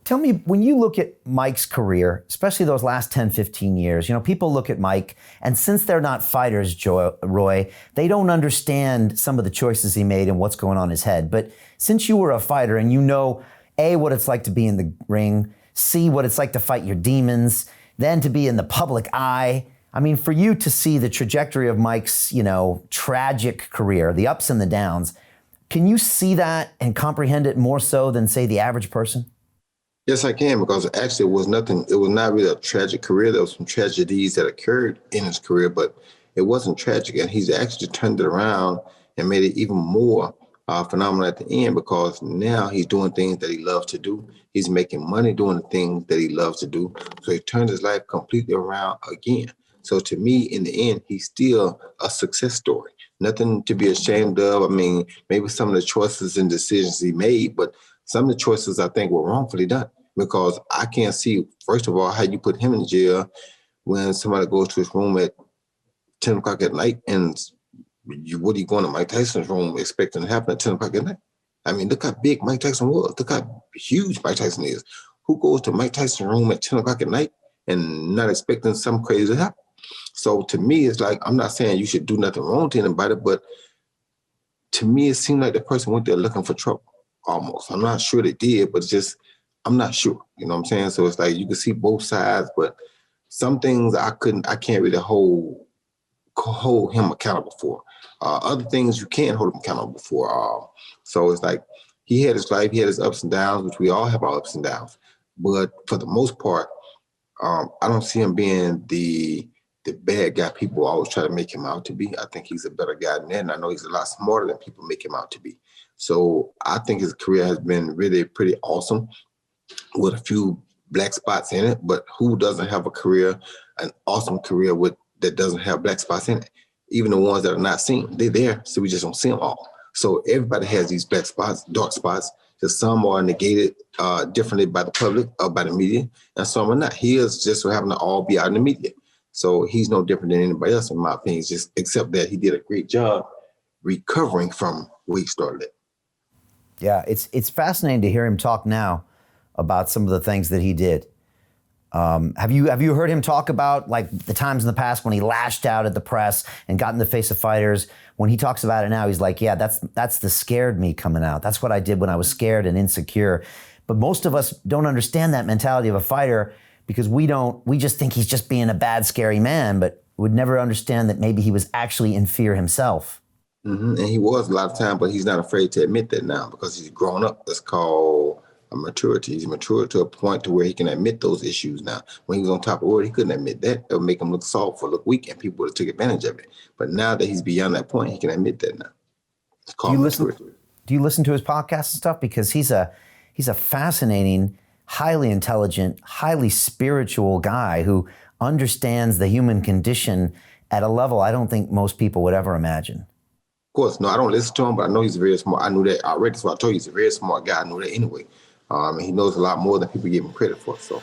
Tell me, when you look at Mike's career, especially those last 10, 15 years, people look at Mike, and since they're not fighters, Roy, they don't understand some of the choices he made and what's going on in his head. But since you were a fighter and you know, A, what it's like to be in the ring, C, what it's like to fight your demons, then to be in the public eye. I mean, for you to see the trajectory of Mike's, tragic career, the ups and the downs, can you see that and comprehend it more so than, say, the average person? Yes, I can, because actually it was not really a tragic career. There was some tragedies that occurred in his career, but it wasn't tragic. And he's actually turned it around and made it even more phenomenal at the end, because now he's doing things that he loves to do. He's making money doing the things that he loves to do. So he turned his life completely around again. So to me, in the end, he's still a success story. Nothing to be ashamed of. I mean, maybe some of the choices and decisions he made, but some of the choices I think were wrongfully done, because I can't see, first of all, how you put him in jail when somebody goes to his room at 10 o'clock at night, and what are you going to Mike Tyson's room expecting to happen at 10 o'clock at night? I mean, look how big Mike Tyson was. Look how huge Mike Tyson is. Who goes to Mike Tyson's room at 10 o'clock at night and not expecting something crazy to happen? So to me, it's like, I'm not saying you should do nothing wrong to anybody, but to me, it seemed like the person went there looking for trouble. Almost. I'm not sure they did, but it's just, I'm not sure. You know what I'm saying? So it's like you can see both sides, but some things I can't really hold him accountable for. Other things you can't hold him accountable for. So it's like he had his life, he had his ups and downs, which we all have our ups and downs. But for the most part, I don't see him being the bad guy people always try to make him out to be. I think he's a better guy than that, and I know he's a lot smarter than people make him out to be. So I think his career has been really pretty awesome, with a few black spots in it. But who doesn't have an awesome career that doesn't have black spots in it? Even the ones that are not seen, they're there, so we just don't see them all. So everybody has these black spots, dark spots. Just some are negated differently by the public or by the media, and some are not. He is just so happen to all be out in the media. So he's no different than anybody else, in my opinion, just except that he did a great job recovering from where he started at. Yeah, it's fascinating to hear him talk now about some of the things that he did. Have you heard him talk about like the times in the past when he lashed out at the press and got in the face of fighters? When he talks about it now, he's like, yeah, that's the scared me coming out. That's what I did when I was scared and insecure. But most of us don't understand that mentality of a fighter, because we just think he's just being a bad, scary man, but would never understand that maybe he was actually in fear himself. Mm-hmm. And he was a lot of time, but he's not afraid to admit that now, because he's grown up. That's called a maturity. He's matured to a point to where he can admit those issues now. When he was on top of the world, he couldn't admit that. It would make him look soft or look weak, and people would have took advantage of it. But now that he's beyond that point, he can admit that now. It's called maturity. Do you listen to his podcast and stuff? Because he's a fascinating, highly intelligent, highly spiritual guy who understands the human condition at a level I don't think most people would ever imagine. Of course, no, I don't listen to him, but I know he's very smart. I knew that already, so I told you he's a very smart guy. I knew that anyway. And he knows a lot more than people give him credit for. So